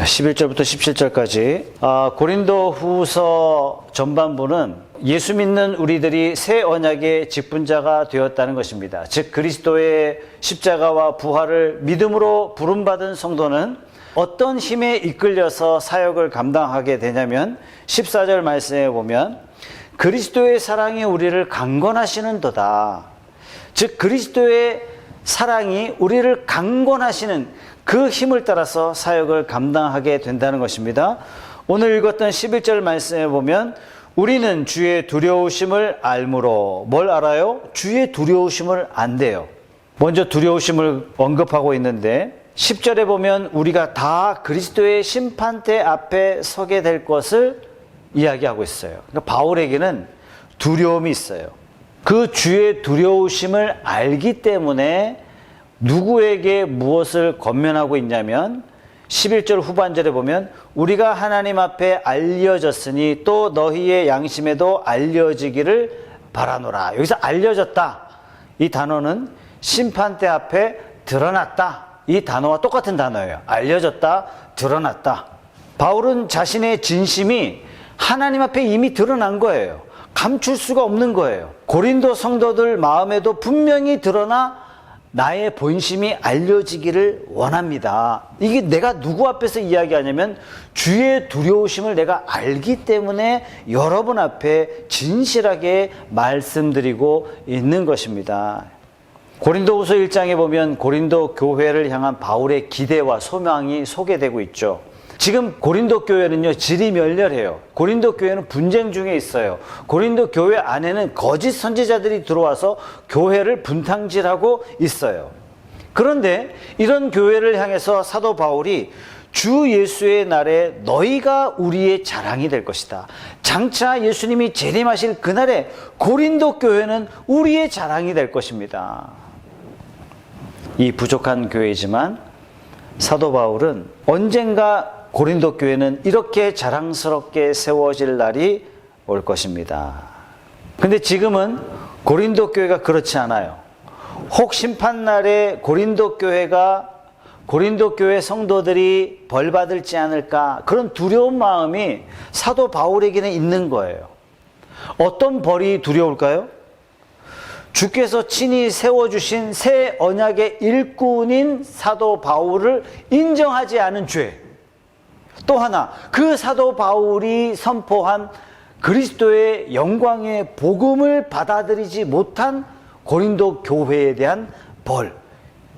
11절부터 17절까지 고린도 후서 전반부는 예수 믿는 우리들이 새 언약의 직분자가 되었다는 것입니다. 즉 그리스도의 십자가와 부활을 믿음으로 부름받은 성도는 어떤 힘에 이끌려서 사역을 감당하게 되냐면 14절 말씀에 보면 그리스도의 사랑이 우리를 강권하시는도다. 즉 그리스도의 사랑이 우리를 강권하시는 그 힘을 따라서 사역을 감당하게 된다는 것입니다. 오늘 읽었던 11절 말씀에 보면 우리는 주의 두려우심을 알므로 뭘 알아요? 주의 두려우심을 안대요. 먼저 두려우심을 언급하고 있는데 10절에 보면 우리가 다 그리스도의 심판대 앞에 서게 될 것을 이야기하고 있어요. 그러니까 바울에게는 두려움이 있어요. 그 주의 두려우심을 알기 때문에 누구에게 무엇을 권면하고 있냐면 11절 후반절에 보면 우리가 하나님 앞에 알려졌으니 또 너희의 양심에도 알려지기를 바라노라. 여기서 알려졌다. 이 단어는 심판대 앞에 드러났다. 이 단어와 똑같은 단어예요. 알려졌다, 드러났다. 바울은 자신의 진심이 하나님 앞에 이미 드러난 거예요. 감출 수가 없는 거예요. 고린도 성도들 마음에도 분명히 드러나 나의 본심이 알려지기를 원합니다. 이게 내가 누구 앞에서 이야기하냐면 주의 두려우심을 내가 알기 때문에 여러분 앞에 진실하게 말씀드리고 있는 것입니다. 고린도후서 1장에 보면 고린도 교회를 향한 바울의 기대와 소망이 소개되고 있죠. 지금 고린도 교회는요, 질이 멸렬해요. 고린도 교회는 분쟁 중에 있어요. 고린도 교회 안에는 거짓 선지자들이 들어와서 교회를 분탕질하고 있어요. 그런데 이런 교회를 향해서 사도 바울이 주 예수의 날에 너희가 우리의 자랑이 될 것이다. 장차 예수님이 재림하실 그날에 고린도 교회는 우리의 자랑이 될 것입니다. 이 부족한 교회지만 사도 바울은 언젠가 고린도 교회는 이렇게 자랑스럽게 세워질 날이 올 것입니다. 근데 지금은 고린도 교회가 그렇지 않아요. 혹 심판날에 고린도 교회 성도들이 벌받을지 않을까 그런 두려운 마음이 사도 바울에게는 있는 거예요. 어떤 벌이 두려울까요? 주께서 친히 세워주신 새 언약의 일꾼인 사도 바울을 인정하지 않은 죄. 또 하나, 그 사도 바울이 선포한 그리스도의 영광의 복음을 받아들이지 못한 고린도 교회에 대한 벌.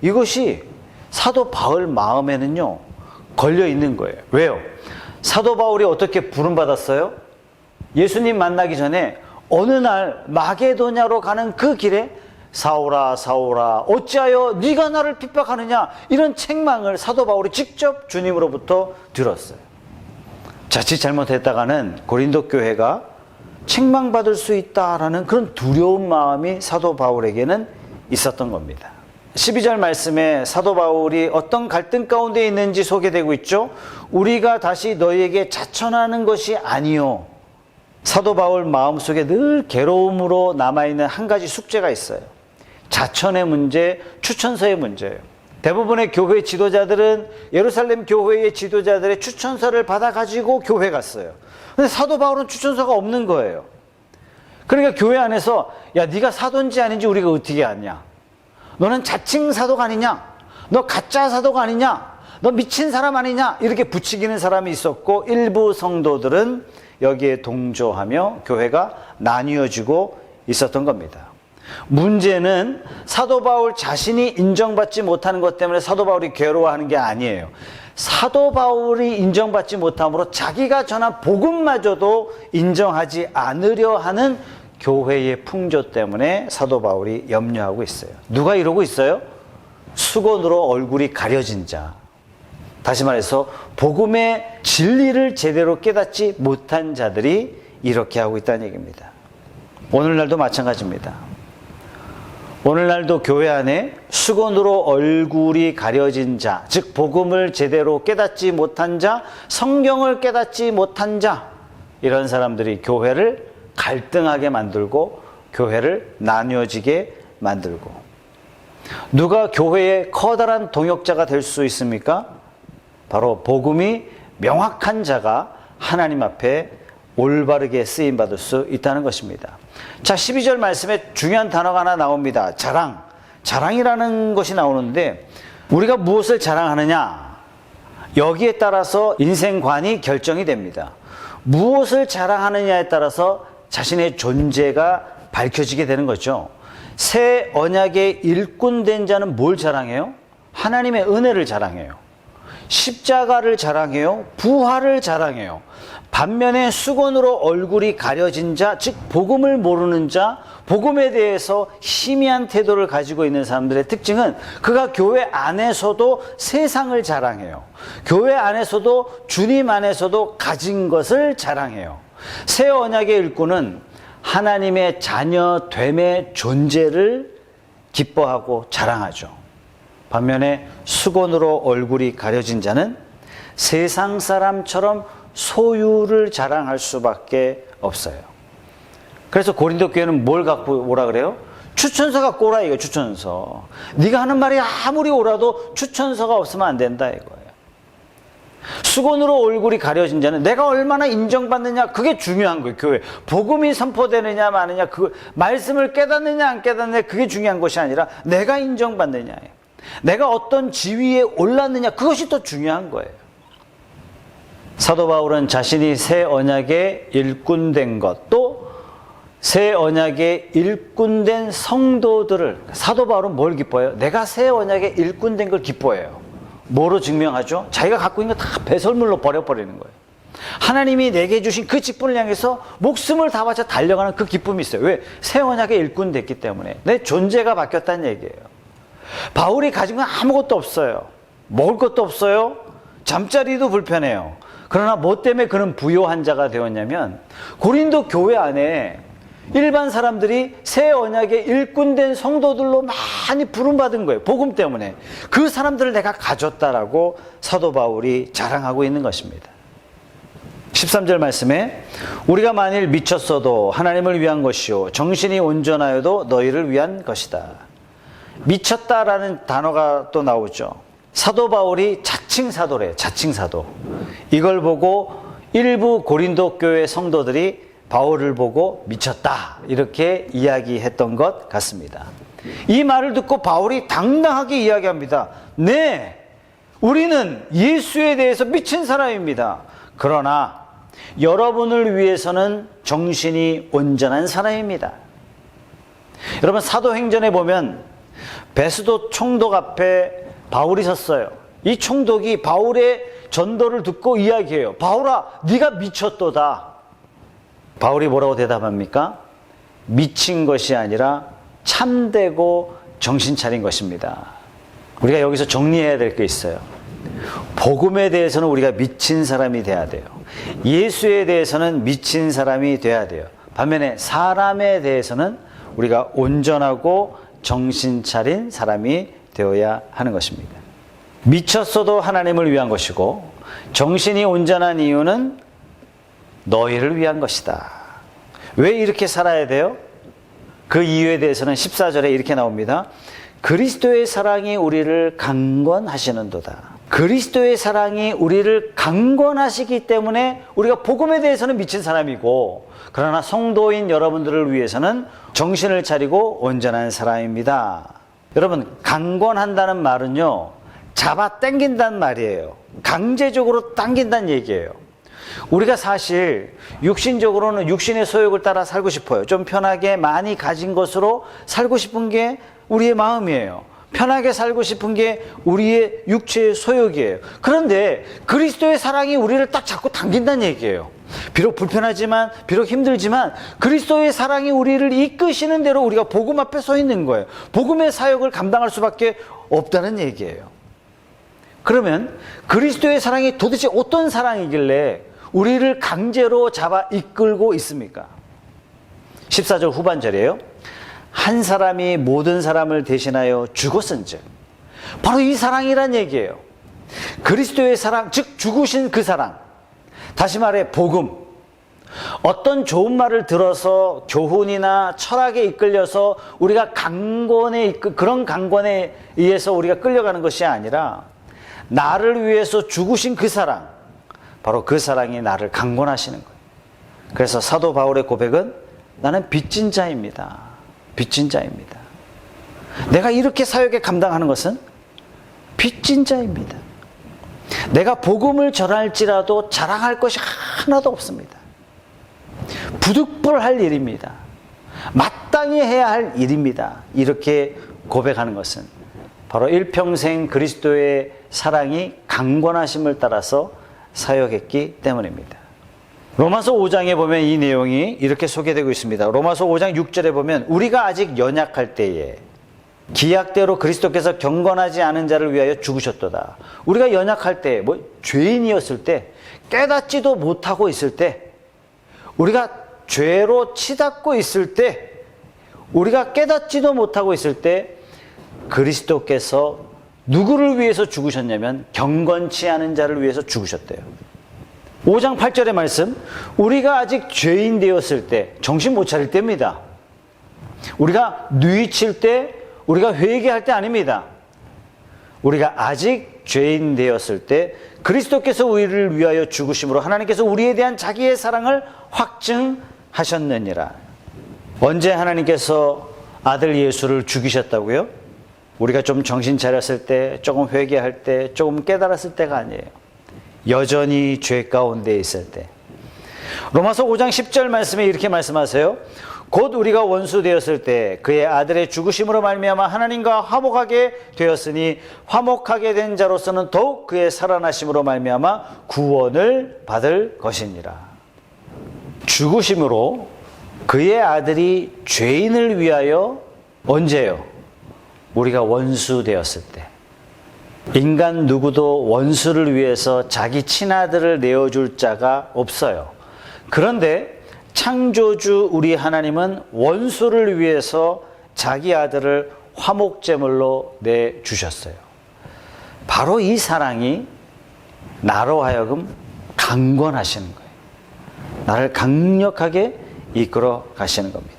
이것이 사도 바울 마음에는요, 걸려 있는 거예요. 왜요? 사도 바울이 어떻게 부름받았어요? 예수님 만나기 전에 어느 날 마게도냐로 가는 그 길에 사울아 사울아 어찌하여 네가 나를 핍박하느냐 이런 책망을 사도 바울이 직접 주님으로부터 들었어요. 자칫 잘못했다가는 고린도 교회가 책망받을 수 있다라는 그런 두려운 마음이 사도 바울에게는 있었던 겁니다. 12절 말씀에 사도 바울이 어떤 갈등 가운데 있는지 소개되고 있죠. 우리가 다시 너희에게 자천하는 것이 아니요. 사도 바울 마음속에 늘 괴로움으로 남아있는 한 가지 숙제가 있어요. 자천의 문제, 추천서의 문제예요. 대부분의 교회 지도자들은 예루살렘 교회의 지도자들의 추천서를 받아가지고 교회 갔어요. 근데 사도 바울은 추천서가 없는 거예요. 그러니까 교회 안에서 야 네가 사도인지 아닌지 우리가 어떻게 아냐? 너는 자칭 사도가 아니냐? 너 가짜 사도가 아니냐? 너 미친 사람 아니냐? 이렇게 부추기는 사람이 있었고 일부 성도들은 여기에 동조하며 교회가 나뉘어지고 있었던 겁니다. 문제는 사도 바울 자신이 인정받지 못하는 것 때문에 사도 바울이 괴로워하는 게 아니에요. 사도 바울이 인정받지 못함으로 자기가 전한 복음마저도 인정하지 않으려 하는 교회의 풍조 때문에 사도 바울이 염려하고 있어요. 누가 이러고 있어요? 수건으로 얼굴이 가려진 자. 다시 말해서 복음의 진리를 제대로 깨닫지 못한 자들이 이렇게 하고 있다는 얘기입니다. 오늘날도 마찬가지입니다. 오늘날도 교회 안에 수건으로 얼굴이 가려진 자, 즉 복음을 제대로 깨닫지 못한 자, 성경을 깨닫지 못한 자, 이런 사람들이 교회를 갈등하게 만들고 교회를 나뉘어지게 만들고. 누가 교회의 커다란 동역자가 될 수 있습니까? 바로 복음이 명확한 자가 하나님 앞에 올바르게 쓰임받을 수 있다는 것입니다. 자, 12절 말씀에 중요한 단어가 하나 나옵니다. 자랑. 자랑이라는 것이 나오는데 우리가 무엇을 자랑하느냐? 여기에 따라서 인생관이 결정이 됩니다. 무엇을 자랑하느냐에 따라서 자신의 존재가 밝혀지게 되는 거죠. 새 언약의 일꾼된 자는 뭘 자랑해요? 하나님의 은혜를 자랑해요. 십자가를 자랑해요. 부활을 자랑해요. 반면에 수건으로 얼굴이 가려진 자, 즉 복음을 모르는 자, 복음에 대해서 희미한 태도를 가지고 있는 사람들의 특징은 그가 교회 안에서도 세상을 자랑해요. 교회 안에서도 주님 안에서도 가진 것을 자랑해요. 새 언약의 일꾼은 하나님의 자녀됨의 존재를 기뻐하고 자랑하죠. 반면에 수건으로 얼굴이 가려진 자는 세상 사람처럼 소유를 자랑할 수밖에 없어요. 그래서 고린도 교회는 뭘 갖고 오라 그래요? 추천서 갖고 오라 이거예요. 추천서. 네가 하는 말이 아무리 옳아도 추천서가 없으면 안 된다 이거예요. 수건으로 얼굴이 가려진 자는 내가 얼마나 인정받느냐 그게 중요한 거예요. 교회 복음이 선포되느냐 마느냐, 그 말씀을 깨닫느냐 안 깨닫느냐 그게 중요한 것이 아니라 내가 인정받느냐예요. 내가 어떤 지위에 올랐느냐 그것이 더 중요한 거예요. 사도 바울은 자신이 새 언약의 일꾼된 것, 또 새 언약의 일꾼된 성도들을, 사도 바울은 뭘 기뻐해요? 내가 새 언약의 일꾼된 걸 기뻐해요. 뭐로 증명하죠? 자기가 갖고 있는 거 다 배설물로 버려버리는 거예요. 하나님이 내게 주신 그 직분을 향해서 목숨을 다 바쳐 달려가는 그 기쁨이 있어요. 왜? 새 언약의 일꾼 됐기 때문에. 내 존재가 바뀌었다는 얘기예요. 바울이 가진 건 아무것도 없어요. 먹을 것도 없어요. 잠자리도 불편해요. 그러나 뭐 때문에 그는 부요한 자가 되었냐면 고린도 교회 안에 일반 사람들이 새 언약의 일꾼된 성도들로 많이 부름받은 거예요. 복음 때문에. 그 사람들을 내가 가졌다라고 사도 바울이 자랑하고 있는 것입니다. 13절 말씀에 우리가 만일 미쳤어도 하나님을 위한 것이요 정신이 온전하여도 너희를 위한 것이다. 미쳤다라는 단어가 또 나오죠. 사도 바울이 자칭 사도래요. 자칭 사도. 이걸 보고 일부 고린도 교회 성도들이 바울을 보고 미쳤다 이렇게 이야기했던 것 같습니다. 이 말을 듣고 바울이 당당하게 이야기합니다. 네, 우리는 예수에 대해서 미친 사람입니다. 그러나 여러분을 위해서는 정신이 온전한 사람입니다. 여러분 사도행전에 보면 베스도 총독 앞에 바울이 섰어요. 이 총독이 바울의 전도를 듣고 이야기해요. 바울아, 네가 미쳤도다. 바울이 뭐라고 대답합니까? 미친 것이 아니라 참되고 정신 차린 것입니다. 우리가 여기서 정리해야 될 게 있어요. 복음에 대해서는 우리가 미친 사람이 돼야 돼요. 예수에 대해서는 미친 사람이 돼야 돼요. 반면에 사람에 대해서는 우리가 온전하고 정신 차린 사람이 되어야 하는 것입니다. 미쳤어도 하나님을 위한 것이고 정신이 온전한 이유는 너희를 위한 것이다. 왜 이렇게 살아야 돼요? 그 이유에 대해서는 14절에 이렇게 나옵니다. 그리스도의 사랑이 우리를 강권하시는도다. 그리스도의 사랑이 우리를 강권하시기 때문에 우리가 복음에 대해서는 미친 사람이고, 그러나 성도인 여러분들을 위해서는 정신을 차리고 온전한 사람입니다. 여러분, 강권한다는 말은요, 잡아 당긴다는 말이에요. 강제적으로 당긴다는 얘기예요. 우리가 사실 육신적으로는 육신의 소욕을 따라 살고 싶어요. 좀 편하게 많이 가진 것으로 살고 싶은 게 우리의 마음이에요. 편하게 살고 싶은 게 우리의 육체의 소욕이에요. 그런데 그리스도의 사랑이 우리를 딱 잡고 당긴다는 얘기예요. 비록 불편하지만, 비록 힘들지만 그리스도의 사랑이 우리를 이끄시는 대로 우리가 복음 앞에 서 있는 거예요. 복음의 사역을 감당할 수밖에 없다는 얘기예요. 그러면 그리스도의 사랑이 도대체 어떤 사랑이길래 우리를 강제로 잡아 이끌고 있습니까? 14절 후반절이에요. 한 사람이 모든 사람을 대신하여 죽었은즉. 바로 이 사랑이란 얘기예요. 그리스도의 사랑, 즉 죽으신 그 사랑. 다시 말해 복음. 어떤 좋은 말을 들어서 교훈이나 철학에 이끌려서 우리가 그런 강권에 의해서 우리가 끌려가는 것이 아니라 나를 위해서 죽으신 그 사랑, 바로 그 사랑이 나를 강권하시는 거예요. 그래서 사도 바울의 고백은 나는 빚진 자입니다. 빚진 자입니다. 내가 이렇게 사역에 감당하는 것은 빚진 자입니다. 내가 복음을 전할지라도 자랑할 것이 하나도 없습니다. 부득불할 일입니다. 마땅히 해야 할 일입니다. 이렇게 고백하는 것은 바로 일평생 그리스도의 사랑이 강권하심을 따라서 사역했기 때문입니다. 로마서 5장에 보면 이 내용이 이렇게 소개되고 있습니다. 로마서 5장 6절에 보면 우리가 아직 연약할 때에 기약대로 그리스도께서 경건하지 않은 자를 위하여 죽으셨도다. 우리가 연약할 때, 죄인이었을 때, 깨닫지도 못하고 있을 때, 우리가 죄로 치닫고 있을 때, 우리가 깨닫지도 못하고 있을 때 그리스도께서 누구를 위해서 죽으셨냐면 경건치 않은 자를 위해서 죽으셨대요. 5장 8절의 말씀, 우리가 아직 죄인 되었을 때, 정신 못 차릴 때입니다. 우리가 뉘칠 때, 우리가 회개할 때 아닙니다. 우리가 아직 죄인 되었을 때 그리스도께서 우리를 위하여 죽으심으로 하나님께서 우리에 대한 자기의 사랑을 확증하셨느니라. 언제 하나님께서 아들 예수를 죽이셨다고요? 우리가 좀 정신 차렸을 때, 조금 회개할 때, 조금 깨달았을 때가 아니에요. 여전히 죄 가운데 있을 때. 로마서 5장 10절 말씀에 이렇게 말씀하세요. 곧 우리가 원수 되었을 때 그의 아들의 죽으심으로 말미암아 하나님과 화목하게 되었으니 화목하게 된 자로서는 더욱 그의 살아나심으로 말미암아 구원을 받을 것이니라. 죽으심으로 그의 아들이 죄인을 위하여 언제요? 우리가 원수 되었을 때. 인간 누구도 원수를 위해서 자기 친아들을 내어줄 자가 없어요. 그런데 창조주 우리 하나님은 원수를 위해서 자기 아들을 화목제물로 내주셨어요. 바로 이 사랑이 나로 하여금 강권하시는 거예요. 나를 강력하게 이끌어 가시는 겁니다.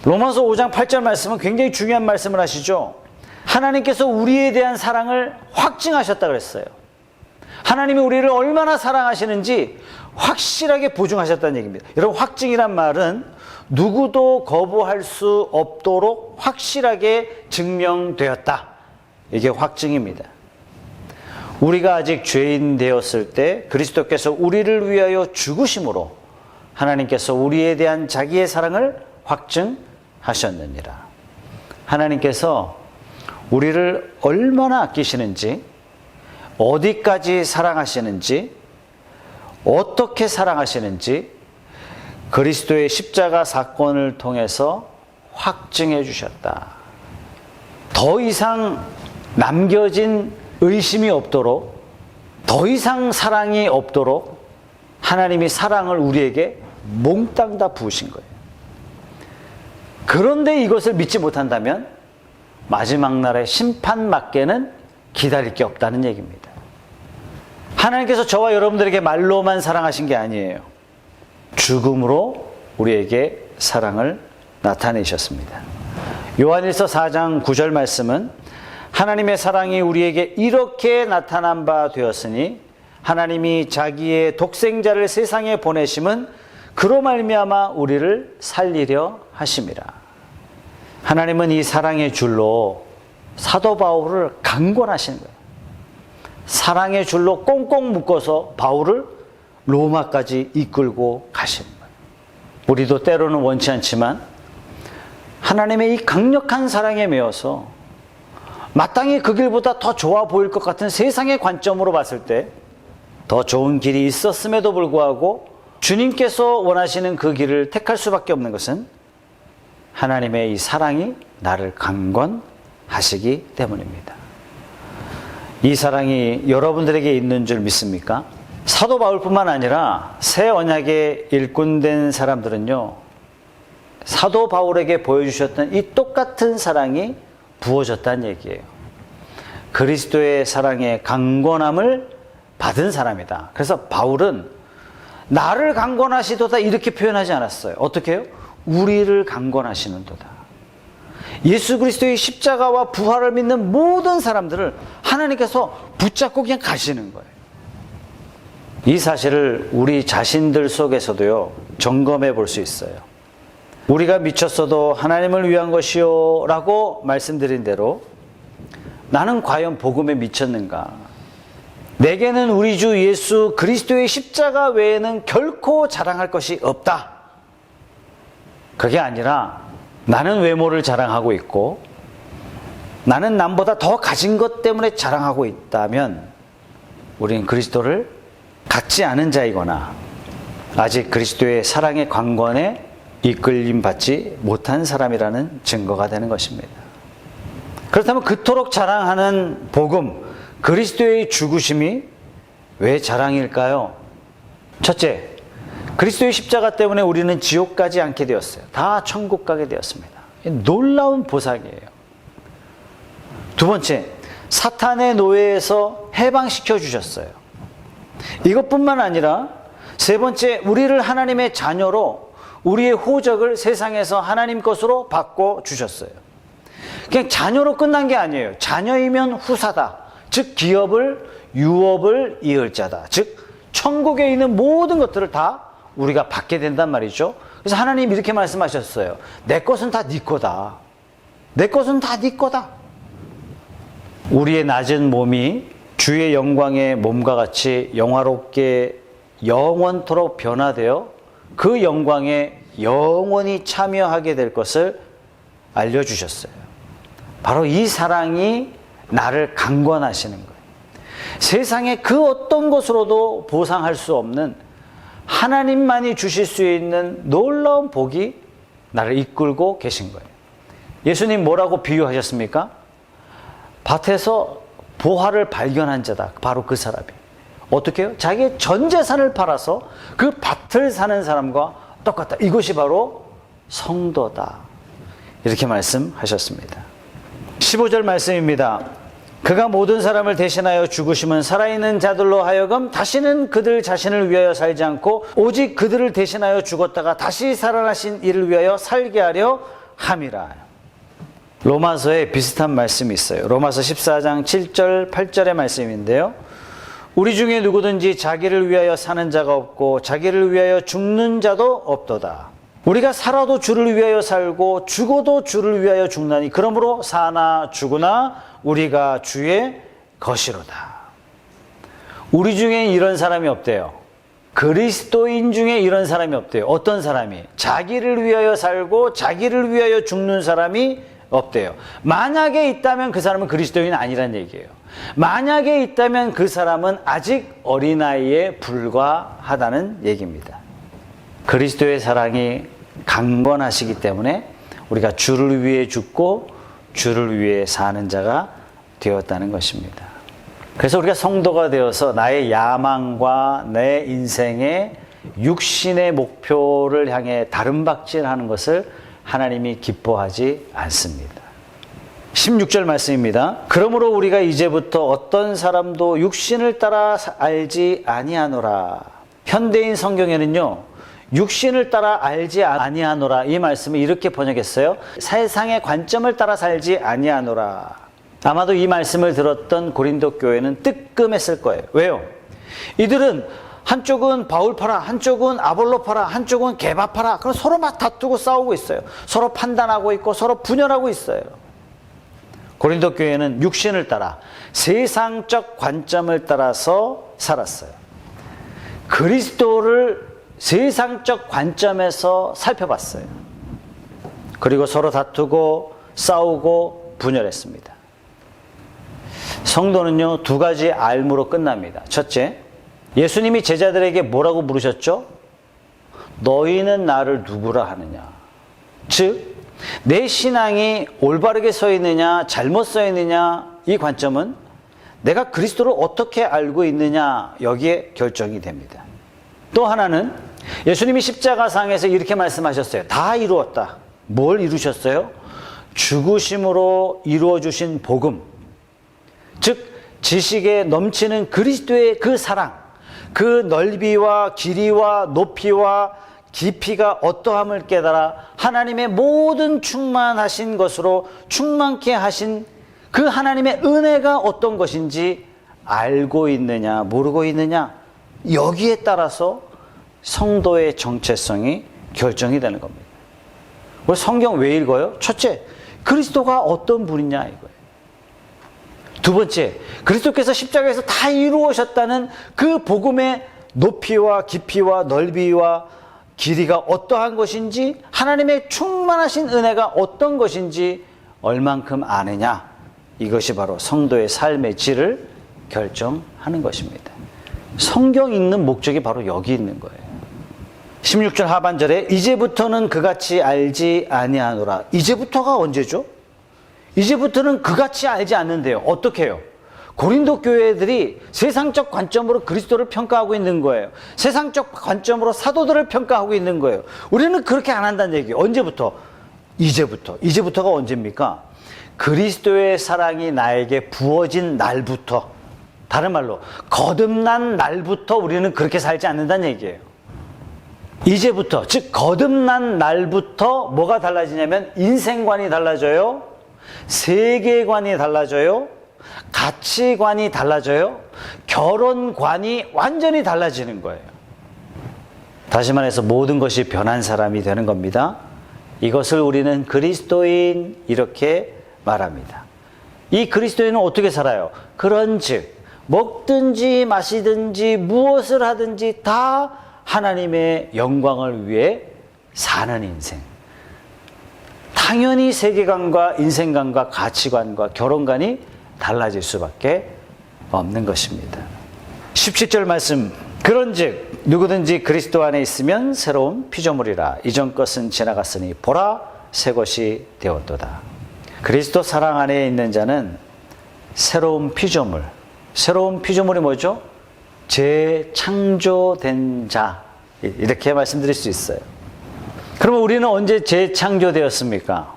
로마서 5장 8절 말씀은 굉장히 중요한 말씀을 하시죠. 하나님께서 우리에 대한 사랑을 확증하셨다 그랬어요. 하나님이 우리를 얼마나 사랑하시는지 확실하게 보증하셨다는 얘기입니다. 여러분, 확증이란 말은 누구도 거부할 수 없도록 확실하게 증명되었다. 이게 확증입니다. 우리가 아직 죄인 되었을 때 그리스도께서 우리를 위하여 죽으심으로 하나님께서 우리에 대한 자기의 사랑을 확증하셨느니라. 하나님께서 우리를 얼마나 아끼시는지, 어디까지 사랑하시는지, 어떻게 사랑하시는지 그리스도의 십자가 사건을 통해서 확증해 주셨다. 더 이상 남겨진 의심이 없도록, 더 이상 사랑이 없도록 하나님이 사랑을 우리에게 몽땅 다 부으신 거예요. 그런데 이것을 믿지 못한다면 마지막 날의 심판밖에는 기다릴 게 없다는 얘기입니다. 하나님께서 저와 여러분들에게 말로만 사랑하신 게 아니에요. 죽음으로 우리에게 사랑을 나타내셨습니다. 요한일서 4장 9절 말씀은 하나님의 사랑이 우리에게 이렇게 나타난 바 되었으니 하나님이 자기의 독생자를 세상에 보내심은 그로 말미암아 우리를 살리려 하심이라. 하나님은 이 사랑의 줄로 사도 바울을 강권하시는 거예요. 사랑의 줄로 꽁꽁 묶어서 바울을 로마까지 이끌고 가시는 거예요. 우리도 때로는 원치 않지만 하나님의 이 강력한 사랑에 매여서 마땅히 그 길보다 더 좋아 보일 것 같은 세상의 관점으로 봤을 때 더 좋은 길이 있었음에도 불구하고 주님께서 원하시는 그 길을 택할 수밖에 없는 것은 하나님의 이 사랑이 나를 강권하시기 때문입니다. 이 사랑이 여러분들에게 있는 줄 믿습니까? 사도 바울뿐만 아니라 새 언약의 일꾼된 사람들은요, 사도 바울에게 보여주셨던 이 똑같은 사랑이 부어졌다는 얘기예요. 그리스도의 사랑의 강권함을 받은 사람이다. 그래서 바울은 나를 강권하시도다 이렇게 표현하지 않았어요. 어떻게 해요? 우리를 강권하시는도다. 예수 그리스도의 십자가와 부활을 믿는 모든 사람들을 하나님께서 붙잡고 그냥 가시는 거예요. 이 사실을 우리 자신들 속에서도요, 점검해 볼 수 있어요. 우리가 미쳤어도 하나님을 위한 것이요 라고 말씀드린 대로 나는 과연 복음에 미쳤는가? 내게는 우리 주 예수 그리스도의 십자가 외에는 결코 자랑할 것이 없다. 그게 아니라 나는 외모를 자랑하고 있고 나는 남보다 더 가진 것 때문에 자랑하고 있다면 우리는 그리스도를 갖지 않은 자이거나 아직 그리스도의 사랑의 관건에 이끌림 받지 못한 사람이라는 증거가 되는 것입니다. 그렇다면 그토록 자랑하는 복음, 그리스도의 죽으심이 왜 자랑일까요? 첫째, 그리스도의 십자가 때문에 우리는 지옥 가지 않게 되었어요. 다 천국 가게 되었습니다. 놀라운 보상이에요. 두 번째, 사탄의 노예에서 해방시켜 주셨어요. 이것뿐만 아니라 세 번째, 우리를 하나님의 자녀로 우리의 호적을 세상에서 하나님 것으로 바꿔 주셨어요. 그냥 자녀로 끝난 게 아니에요. 자녀이면 후사다. 즉 기업을 유업을 이을 자다. 즉 천국에 있는 모든 것들을 다 우리가 받게 된단 말이죠. 그래서 하나님 이렇게 말씀하셨어요. 내 것은 다 네 거다. 내 것은 다 네 거다. 우리의 낮은 몸이 주의 영광의 몸과 같이 영화롭게 영원토록 변화되어 그 영광에 영원히 참여하게 될 것을 알려주셨어요. 바로 이 사랑이 나를 강권하시는 거예요. 세상의 그 어떤 것으로도 보상할 수 없는 하나님만이 주실 수 있는 놀라운 복이 나를 이끌고 계신 거예요. 예수님 뭐라고 비유하셨습니까? 밭에서 보화를 발견한 자다. 바로 그 사람이. 어떻게 해요? 자기의 전 재산을 팔아서 그 밭을 사는 사람과 똑같다. 이것이 바로 성도다. 이렇게 말씀하셨습니다. 15절 말씀입니다. 그가 모든 사람을 대신하여 죽으심은 살아있는 자들로 하여금 다시는 그들 자신을 위하여 살지 않고 오직 그들을 대신하여 죽었다가 다시 살아나신 이를 위하여 살게 하려 함이라. 로마서에 비슷한 말씀이 있어요. 로마서 14장 7절 8절의 말씀인데요. 우리 중에 누구든지 자기를 위하여 사는 자가 없고 자기를 위하여 죽는 자도 없도다. 우리가 살아도 주를 위하여 살고 죽어도 주를 위하여 죽나니 그러므로 사나 죽으나 우리가 주의 것이로다. 우리 중에 이런 사람이 없대요. 그리스도인 중에 이런 사람이 없대요. 어떤 사람이? 자기를 위하여 살고 자기를 위하여 죽는 사람이 없대요. 만약에 있다면 그 사람은 그리스도인이 아니란 얘기예요. 만약에 있다면 그 사람은 아직 어린아이에 불과하다는 얘기입니다. 그리스도의 사랑이 강건하시기 때문에 우리가 주를 위해 죽고 주를 위해 사는 자가 되었다는 것입니다. 그래서 우리가 성도가 되어서 나의 야망과 내 인생의 육신의 목표를 향해 다름박질하는 것을 하나님이 기뻐하지 않습니다. 16절 말씀입니다. 그러므로 우리가 이제부터 어떤 사람도 육신을 따라 알지 아니하노라. 현대인 성경에는요, 육신을 따라 알지 아니하노라 이 말씀을 이렇게 번역했어요. 세상의 관점을 따라 살지 아니하노라. 아마도 이 말씀을 들었던 고린도 교회는 뜨끔했을 거예요. 왜요? 이들은 한쪽은 바울파라, 한쪽은 아볼로파라, 한쪽은 게바파라. 그럼 서로 막 다투고 싸우고 있어요. 서로 판단하고 있고 서로 분열하고 있어요. 고린도 교회는 육신을 따라 세상적 관점을 따라서 살았어요. 그리스도를 세상적 관점에서 살펴봤어요. 그리고 서로 다투고 싸우고 분열했습니다. 성도는요, 두 가지 알무로 끝납니다. 첫째, 예수님이 제자들에게 뭐라고 물으셨죠? 너희는 나를 누구라 하느냐? 즉, 내 신앙이 올바르게 서 있느냐 잘못 서 있느냐 이 관점은 내가 그리스도를 어떻게 알고 있느냐 여기에 결정이 됩니다. 또 하나는 예수님이 십자가상에서 이렇게 말씀하셨어요. 다 이루었다. 뭘 이루셨어요? 죽으심으로 이루어주신 복음, 즉 지식에 넘치는 그리스도의 그 사랑, 그 넓이와 길이와 높이와 깊이가 어떠함을 깨달아 하나님의 모든 충만하신 것으로 충만케 하신 그 하나님의 은혜가 어떤 것인지 알고 있느냐 모르고 있느냐, 여기에 따라서 성도의 정체성이 결정이 되는 겁니다. 우리 성경 왜 읽어요? 첫째, 그리스도가 어떤 분이냐 이거예요. 두 번째, 그리스도께서 십자가에서 다 이루어졌다는 그 복음의 높이와 깊이와 넓이와 길이가 어떠한 것인지, 하나님의 충만하신 은혜가 어떤 것인지 얼만큼 아느냐, 이것이 바로 성도의 삶의 질을 결정하는 것입니다. 성경 읽는 목적이 바로 여기 있는 거예요. 16절 하반절에 이제부터는 그같이 알지 아니하노라. 이제부터가 언제죠? 이제부터는 그같이 알지 않는데요. 어떻게 해요? 고린도 교회들이 세상적 관점으로 그리스도를 평가하고 있는 거예요. 세상적 관점으로 사도들을 평가하고 있는 거예요. 우리는 그렇게 안 한다는 얘기예요. 언제부터? 이제부터. 이제부터가 언제입니까? 그리스도의 사랑이 나에게 부어진 날부터, 다른 말로 거듭난 날부터 우리는 그렇게 살지 않는다는 얘기예요. 이제부터, 즉 거듭난 날부터 뭐가 달라지냐면 인생관이 달라져요, 세계관이 달라져요, 가치관이 달라져요, 결혼관이 완전히 달라지는 거예요. 다시 말해서 모든 것이 변한 사람이 되는 겁니다. 이것을 우리는 그리스도인 이렇게 말합니다. 이 그리스도인은 어떻게 살아요? 그런즉 먹든지 마시든지 무엇을 하든지 다 하나님의 영광을 위해 사는 인생. 당연히 세계관과 인생관과 가치관과 결혼관이 달라질 수밖에 없는 것입니다. 17절 말씀, 그런즉 누구든지 그리스도 안에 있으면 새로운 피조물이라. 이전 것은 지나갔으니 보라 새 것이 되었도다. 그리스도 사랑 안에 있는 자는 새로운 피조물. 새로운 피조물이 뭐죠? 재창조된 자, 이렇게 말씀드릴 수 있어요. 그러면 우리는 언제 재창조되었습니까?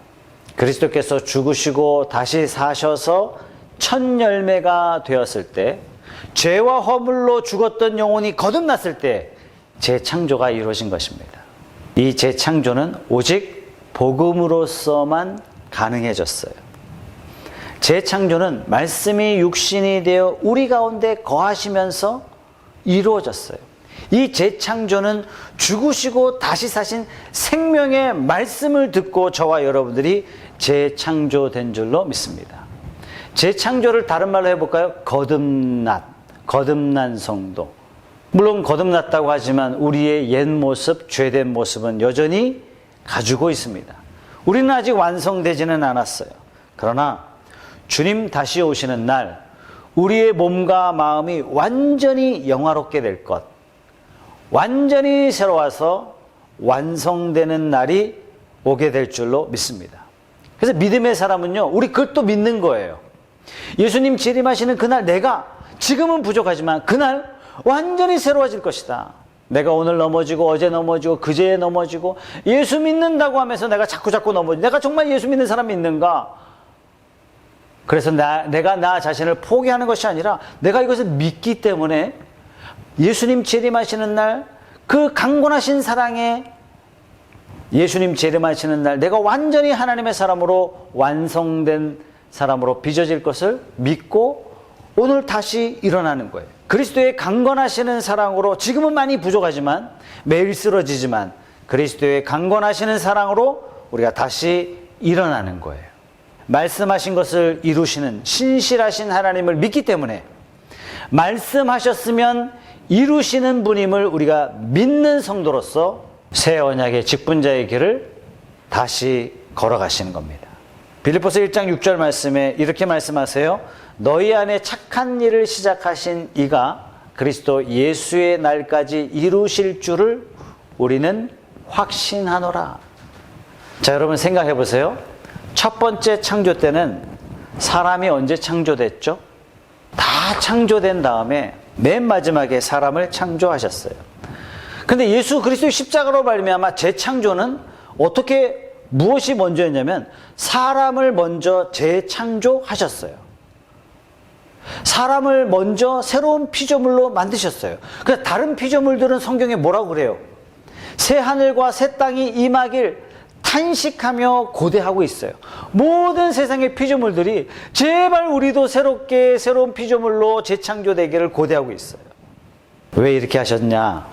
그리스도께서 죽으시고 다시 사셔서 첫 열매가 되었을 때, 죄와 허물로 죽었던 영혼이 거듭났을 때 재창조가 이루어진 것입니다. 이 재창조는 오직 복음으로서만 가능해졌어요. 재창조는 말씀이 육신이 되어 우리 가운데 거하시면서 이루어졌어요. 이 재창조는 죽으시고 다시 사신 생명의 말씀을 듣고 저와 여러분들이 재창조된 줄로 믿습니다. 재창조를 다른 말로 해볼까요? 거듭난 성도. 물론 거듭났다고 하지만 우리의 옛 모습, 죄된 모습은 여전히 가지고 있습니다. 우리는 아직 완성되지는 않았어요. 그러나 주님 다시 오시는 날 우리의 몸과 마음이 완전히 영화롭게 될 것, 완전히 새로워서 완성되는 날이 오게 될 줄로 믿습니다. 그래서 믿음의 사람은요, 우리 그것도 믿는 거예요. 예수님 재림하시는 그날 내가 지금은 부족하지만 그날 완전히 새로워질 것이다. 내가 오늘 넘어지고 어제 넘어지고 그제 넘어지고 예수 믿는다고 하면서 내가 자꾸 넘어지고, 내가 정말 예수 믿는 사람이 있는가? 그래서 내가 나 자신을 포기하는 것이 아니라 내가 이것을 믿기 때문에 예수님 재림하시는 날, 그 강권하신 사랑에 예수님 재림하시는 날 내가 완전히 하나님의 사람으로 완성된 사람으로 빚어질 것을 믿고 오늘 다시 일어나는 거예요. 그리스도의 강건하시는 사랑으로 지금은 많이 부족하지만, 매일 쓰러지지만 그리스도의 강건하시는 사랑으로 우리가 다시 일어나는 거예요. 말씀하신 것을 이루시는 신실하신 하나님을 믿기 때문에 말씀하셨으면 이루시는 분임을 우리가 믿는 성도로서 새 언약의 직분자의 길을 다시 걸어가시는 겁니다. 빌립보서 1장 6절 말씀에 이렇게 말씀하세요. 너희 안에 착한 일을 시작하신 이가 그리스도 예수의 날까지 이루실 줄을 우리는 확신하노라. 자, 여러분 생각해 보세요. 첫 번째 창조 때는 사람이 언제 창조됐죠? 다 창조된 다음에 맨 마지막에 사람을 창조하셨어요. 근데 예수 그리스도의 십자가로 말미암아 재창조는 어떻게, 무엇이 먼저였냐면 사람을 먼저 재창조하셨어요. 사람을 먼저 새로운 피조물로 만드셨어요. 그래서 다른 피조물들은 성경에 뭐라고 그래요? 새 하늘과 새 땅이 임하길 탄식하며 고대하고 있어요. 모든 세상의 피조물들이 제발 우리도 새롭게 새로운 피조물로 재창조되기를 고대하고 있어요. 왜 이렇게 하셨냐?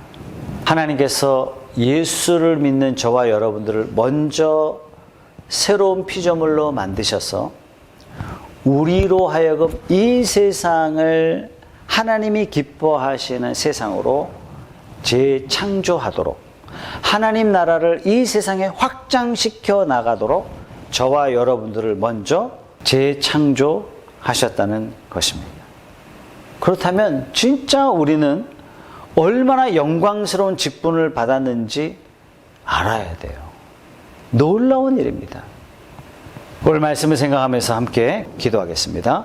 하나님께서 예수를 믿는 저와 여러분들을 먼저 새로운 피조물로 만드셔서 우리로 하여금 이 세상을 하나님이 기뻐하시는 세상으로 재창조하도록, 하나님 나라를 이 세상에 확장시켜 나가도록 저와 여러분들을 먼저 재창조하셨다는 것입니다. 그렇다면 진짜 우리는 얼마나 영광스러운 직분을 받았는지 알아야 돼요. 놀라운 일입니다. 오늘 말씀을 생각하면서 함께 기도하겠습니다.